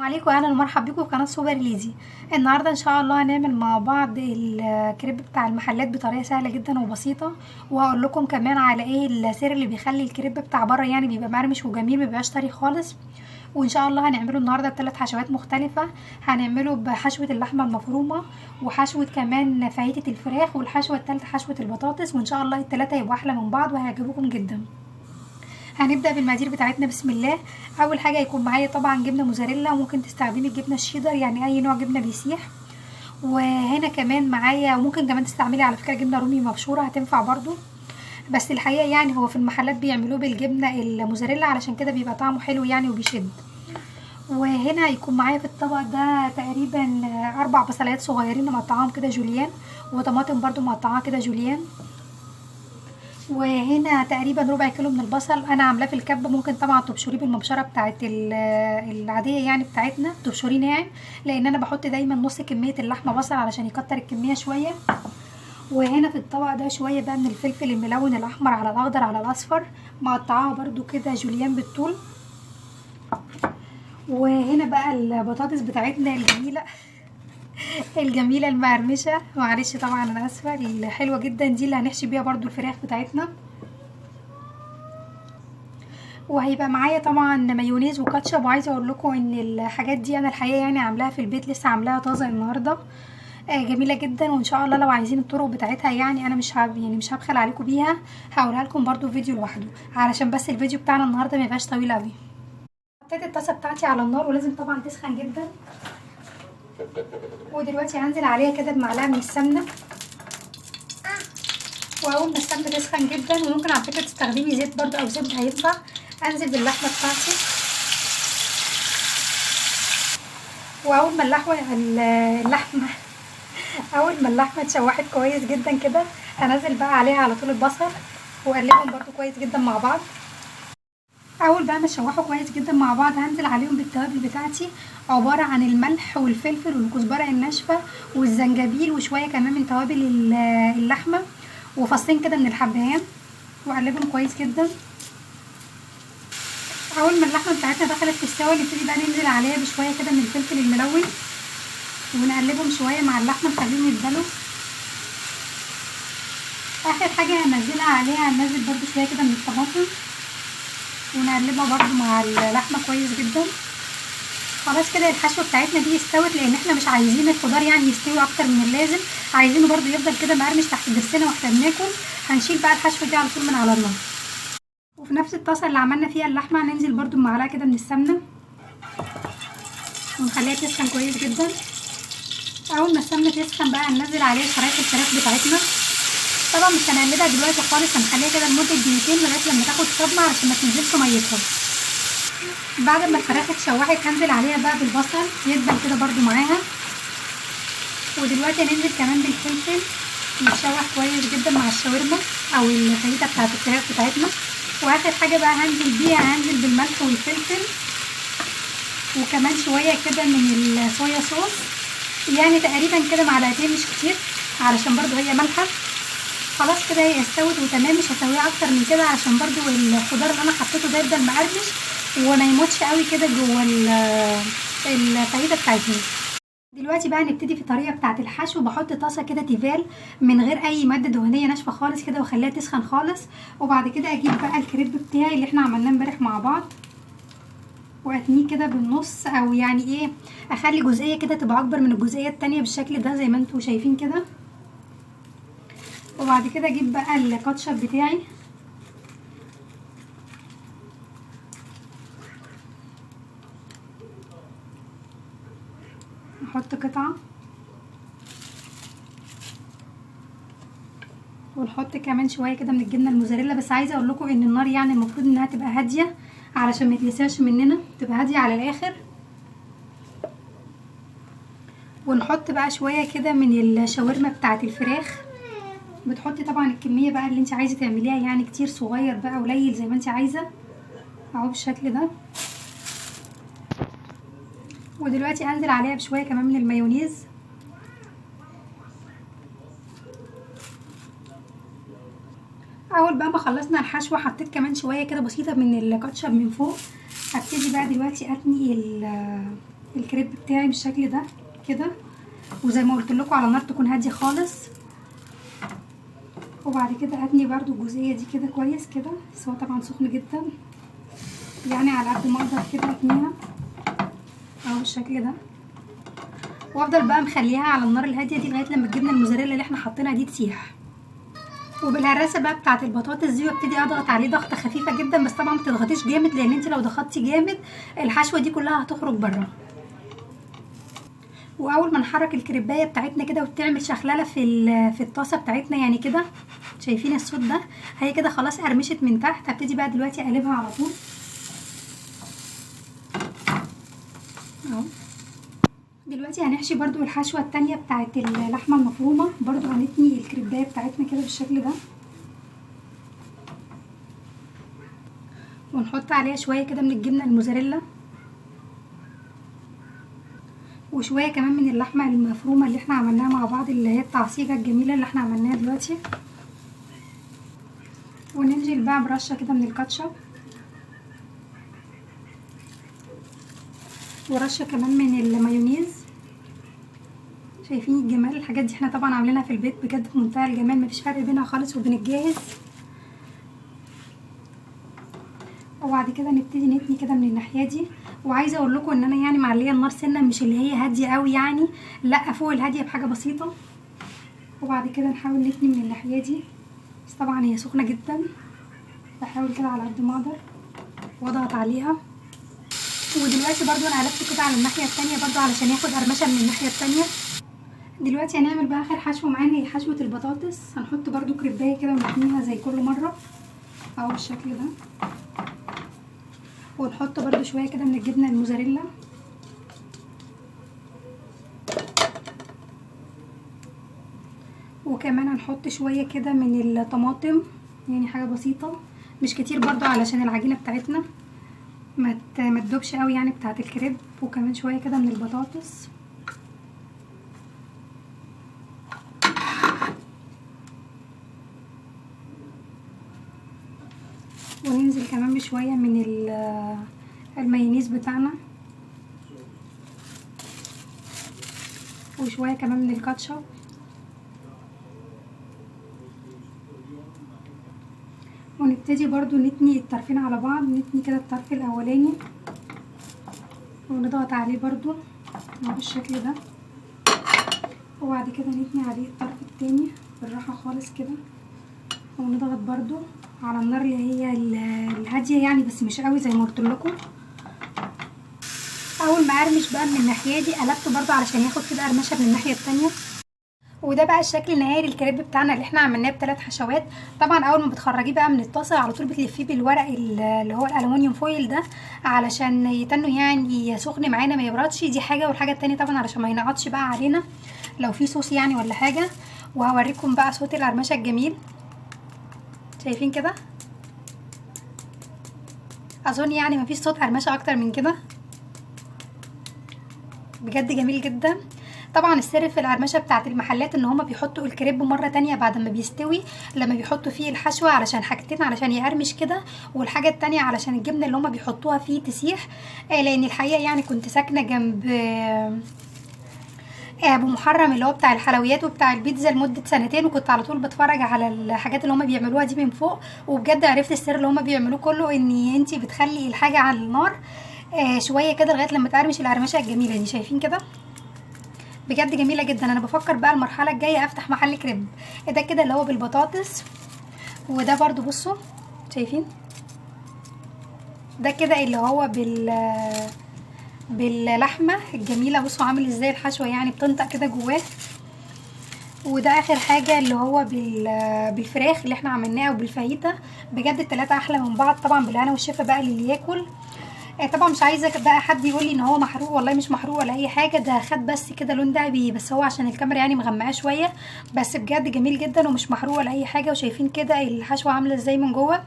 عليكم، اهلا ومرحبا بكم في قناه سوبر ليزي. النهارده ان شاء الله هنعمل مع بعض الكريب بتاع المحلات بطريقه سهله جدا وبسيطه، وهقول لكم كمان على ايه السر اللي بيخلي الكريب بتاع بره يعني بيبقى مرمش وجميل، مبيبقاش طري خالص. وان شاء الله هنعمله النهارده بثلاث حشوات مختلفه. هنعمله بحشوه اللحمه المفرومه، وحشوه كمان فاهيتا الفراخ، والحشوه الثالثه حشوه البطاطس، وان شاء الله الثلاثه يبقوا احلى من بعض وهيعجبوكم جدا. هنبدأ بالمقادير بتاعتنا بسم الله. اول حاجة هيكون معايا طبعا جبنة موزاريلا، وممكن تستخدمي الجبنة الشيدر يعني اي نوع جبنة بيسيح. وهنا كمان معايا، وممكن كمان تستعملي على فكرة جبنة رومي مبشورة هتنفع برضو، بس الحقيقة يعني هو في المحلات بيعملوه بالجبنة الموزاريلا علشان كده بيبقى طعمه حلو يعني وبيشد. وهنا هيكون معايا في الطبق ده تقريبا 4 بصلات صغيرين مقطعاهم كده جوليان، وطماطم برضو مقطعاها كده جوليان. وهنا تقريبا ربع كيلو من البصل انا عاملاه في الكبه، ممكن طبعا تبشريه بالمبشره بتاعت العاديه يعني بتاعتنا، تبشريه ناعم، لان انا بحط دايما نص كميه اللحمه بصل علشان يكتر الكميه شويه. وهنا في الطبق ده شويه بقى من الفلفل الملون الاحمر على الاخضر على الاصفر، مقطعاها برده كده جوليان بالطول. وهنا بقى البطاطس بتاعتنا الجميله المقرمشه، معلش طبعا انا اسفه، الحلوه جدا دي اللي هنحشي بيها برده الفراخ بتاعتنا. وهيبقى معايا طبعا مايونيز وكاتشب. وعايزه اقول لكم ان الحاجات دي انا الحقيقه يعني عاملاها في البيت، لسه عاملاها طازه النهارده. جميله جدا، وان شاء الله لو عايزين الطرق بتاعتها يعني انا مش هبخل عليكم بيها، هقولها لكم برده في فيديو لوحده، علشان بس الفيديو بتاعنا النهارده ما يبقاش طويل قوي. حطيت الطاسه بتاعتي على النار، ولازم طبعا تسخن جدا. ودلوقتي هنزل عليها كده بمعلقه من السمنه. واول ما السمنه تسخن جدا، وممكن على فكره تستخدمي زيت برده او زبده هينفع، انزل باللحمه بتاعتي. واول ما اللحمه اول ما اللحمه اتشوحت كويس جدا كده، هنزل بقى عليها على طول البصل، واقلبهم برده كويس جدا مع بعض. اول بقى ما اتشوحوا كويس جدا مع بعض، هنزل عليهم بالتوابل بتاعتي، عباره عن الملح والفلفل والكزبره الناشفه والزنجبيل، وشويه كمان من توابل اللحمه، وفصين كده من الحبهان، واقلبهم كويس جدا. اول ما اللحمه بتاعتنا دخلت في السوا، نبتدي بقى ننزل عليها بشويه كده من الفلفل الملون، ونقلبهم شويه مع اللحمه نخليهم يتبلوا. اخر حاجه هنزلها عليها، هننزل برده شويه كده من الطماطم، ونقلبها برده مع اللحمه كويس جدا. خلاص كده الحشوه بتاعتنا دي استوت، لان احنا مش عايزين الخضار يعني يستوي اكتر من اللازم، عايزينه برده يفضل كده مقرمش تحت ضرسنا واحنا بناكل. هنشيل بقى الحشوه دي على طول من على النار. وفي نفس الطاسه اللي عملنا فيها اللحمه هننزل برده بمعلقه كده من السمنه، ونخليها تسخن كويس جدا. اول ما السمنه تسخن بقى هننزل عليها شرايح الفراخ بتاعتنا. طبعا مش هنقلبها دلوقتي خالص، هنخليها كده لمده دقيقتين لغايه لما تاخد صدمه علشان ما تنزلش ميتها. بعد ما الفراخ اتشوحت هنزل عليها بقى بالبصل يدبل كده برده معاها. ودلوقتي هننزل كمان بالفلفل يتشوح كويس جدا مع الشاورما او الفاهيتا بتاعت الفراخ بتاعتنا. واخر حاجه بقى هنزل بالملح والفلفل، وكمان شويه كده من الصويا صوص، يعني تقريبا كده معلقتين مش كتير، علشان برضو هي مالحه. خلاص كده هي استوت وتمام، مش هسويها اكتر من كده عشان برضو الخضار اللي انا حطيته ده يفضل مقرمش وما يموتش قوي كده جوه الفاهيتا بتاعتنا. دلوقتي بقى نبتدي في الطريقه بتاعه الحشو. بحط طاسه كده تيفال من غير اي ماده دهنيه ناشفه خالص كده، واخليها تسخن خالص. وبعد كده اجيب بقى الكريب بتاعي اللي احنا عملناه امبارح مع بعض، واتنيه كده بالنص، او يعني ايه، اخلي جزئيه كده تبقى اكبر من الجزئيه التانية بالشكل ده زي ما انتوا شايفين كده. وبعد كده اجيب بقى الكاتشب بتاعي، احط قطعه، ونحط كمان شويه كده من الجبنه الموزاريلا. بس عايزه اقول لكم ان النار يعني المفروض انها تبقى هاديه علشان ما يتلسعش مننا، تبقى هاديه على الاخر. ونحط بقى شويه كده من الشاورما بتاعه الفراخ. بتحطي طبعا الكميه بقى اللي انت عايزه تعمليها، يعني كتير صغير بقى قليل زي ما انت عايزه، اهو بالشكل ده. ودلوقتي هنزل عليها بشويه كمان من المايونيز. اول بقى ما خلصنا الحشوه حطيت كمان شويه كده بسيطه من الكاتشب من فوق. هبتدي بقى دلوقتي اتني الكريب بتاعي بالشكل ده كده، وزي ما قلت لكم على نار تكون هاديه خالص. وبعد كده اتني برضو الجزئيه دي كده كويس كده، بس هو طبعا سخن جدا يعني، على قد ما اقدر كده اتنيها اهو بالشكل ده. وافضل بقى مخليها على النار الهاديه دي لغايه لما الجبنه الموزاريلا اللي احنا حاطينها دي تسيح. وبالهراسه بقى بتاعه البطاطس دي وابتدي اضغط عليه ضغطه خفيفه جدا، بس طبعا ما تضغطيش جامد، لان انت لو ضغطتي جامد الحشوه دي كلها هتخرج بره. واول ما نحرك الكريبايه بتاعتنا كده وتعمل شخلله في الطاسه بتاعتنا يعني كده، شايفين الصوت ده؟ هي كده خلاص قرمشت من تحت. هبتدي بقى دلوقتي اقلبها على طول اهو. دلوقتي هنحشي برضو الحشوه التانية بتاعت اللحمه المفرومه، برضو هنتني الكريبايه بتاعتنا كده بالشكل ده، ونحط عليها شويه كده من الجبنه الموزاريلا، وشويه كمان من اللحمه المفرومه اللي احنا عملناها مع بعض، اللي هي التعصيجه الجميله اللي احنا عملناها دلوقتي. وننزل بقى برشه كده من الكاتشب، ورشه كمان من المايونيز. شايفين الجمال؟ الحاجات دي احنا طبعا عاملينها في البيت بجد في منتهى الجمال، مفيش فرق بينها خالص وبين الجاهز. وبعد كده نبتدي نتني كده من الناحيه دي. وعايزه اقول لكم ان انا يعني معليه النار سنه، مش اللي هي هاديه قوي يعني، لا فوق الهاديه بحاجه بسيطه. وبعد كده نحاول نتني من الناحيه دي، بس طبعا هي سخنه جدا، بحاول كده على قد ما اقدر واضغط عليها. ودلوقتي برضو انا قلبت كده على الناحيه التانية برضو علشان ياخد قرمشه من الناحيه التانية. دلوقتي هنعمل بقى اخر حشوه معانا، هي حشوه البطاطس. هنحط برضو كريبايه كده ونتنيها زي كل مره اهو بالشكل ده، ونحط برضو شويه كده من الجبنه الموزاريلا، وكمان هنحط شويه كده من الطماطم، يعني حاجه بسيطه مش كتير برضو علشان العجينه بتاعتنا ما تدوبش قوي يعني بتاعه الكريب. وكمان شويه كده من البطاطس، وننزل كمان بشويه من المايونيز بتاعنا، وشويه كمان من الكاتشب. ونبتدي برضو نتني الطرفين على بعض، نتني كده الطرف الاولاني ونضغط عليه برضو بالشكل ده، وبعد كده نتني عليه الطرف التاني بالراحه خالص كده، ونضغط برضو على النار اللي هي الهاديه يعني، بس مش قوي زي ما قلت لكم. اول ما ارمش بقى من الناحيه دي قلبته برضو علشان ياخد كده قرمشه من الناحيه التانية. وده بقى الشكل النهائي للكريب بتاعنا اللي احنا عملناه ب3 حشوات. طبعا اول ما بتخرجيه بقى من الطاسه على طول بتلفيه بالورق اللي هو الالومنيوم فويل ده، علشان يتنوا يعني سخن معانا ما يبردش، دي حاجه. والحاجه التانية طبعا علشان ما ينقطش بقى علينا لو في صوص يعني ولا حاجه. وهوريكم بقى صوت القرمشه الجميل، شايفين كده؟ اظن يعني مفيش صوت قرمشه اكتر من كده، بجد جميل جدا. طبعا السر في القرمشه بتاعت المحلات ان هما بيحطوا الكريب مره تانية بعد ما بيستوي، لما بيحطوا فيه الحشوه، علشان حاجتين، علشان يقرمش كده، والحاجه التانية علشان الجبنه اللي هما بيحطوها فيه تسيح. لان الحقيقه يعني كنت ساكنه جنب ابو محرم اللي هو بتاع الحلويات وبتاع البيتزا لمده 2 سنين، وكنت على طول بتفرج على الحاجات اللي هما بيعملوها دي من فوق، وبجد عرفت السر اللي هما بيعملوه كله، ان انتي بتخلي الحاجه على النار شويه كده لغايه لما تقرمش القرمشه الجميله دي. شايفين كده؟ بجد جميله جدا. انا بفكر بقى المرحله الجايه افتح محل كريب. ده كده اللي هو بالبطاطس، وده برضو بصوا شايفين ده كده اللي هو باللحمه الجميله. بصوا عامل ازاي الحشوه يعني بتنطق كده جواه. وده اخر حاجه اللي هو بالفراخ اللي احنا عملناها وبالفاهيتا. بجد ال3 احلى من بعض طبعا، بالهنا والشفا بقى اللي ياكل. طبعا مش عايزه بقى حد يقول لي ان هو محروق، والله مش محروق ولا اي حاجه، ده خد بس كده لون دهبي، بس هو عشان الكاميرا يعني مغمقاه شويه، بس بجد جميل جدا ومش محروق ولا اي حاجه. وشايفين كده الحشوه عامله ازاي من جوه.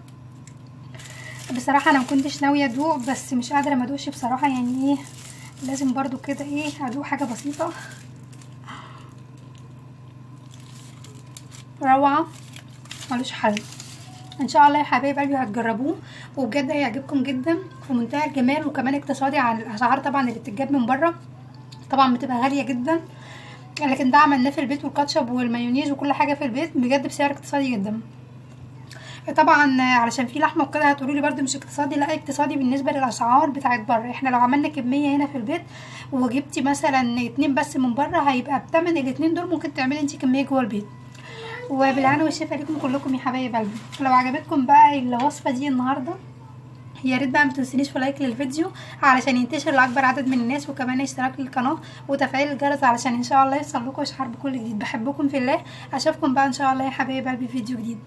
بصراحه انا ما كنتش ناويه ادوق، بس مش قادره ما ادوقش بصراحه، يعني ايه لازم برضو كده ايه ادوق حاجه بسيطه. روعه ملوش حل. ان شاء الله يا حبايب قلبي هتجربوه وبجد هيعجبكم جدا، في منتهى الجمال، وكمان اقتصادي على الاسعار طبعا اللي بتتجاب من بره. طبعا بتبقى غاليه جدا، لكن ده عملناه في البيت، والكاتشب والمايونيز وكل حاجه في البيت بجد بسعر اقتصادي جدا. طبعا علشان في لحمه وكده هتقولوا لي برده مش اقتصادي، لا اقتصادي بالنسبه للاسعار بتاعت بره. احنا لو عملنا كميه هنا في البيت وجبتي مثلا 2 بس من بره، هيبقى بتمن الاتنين دول ممكن تعملي انت كميه جوه البيت. وبالهنا والشفا ليكم كلكم يا حبايب قلبي. لو عجبتكم بقى الوصفه دي النهارده، يا ريت بقى متنسونيش في لايك للفيديو علشان ينتشر لاكبر عدد من الناس، وكمان اشتراك للقناه وتفعيل الجرس علشان ان شاء الله يوصل لكم اشعار بكل جديد. بحبكم في الله، اشوفكم بقى ان شاء الله يا حبايب قلبي في فيديو جديد.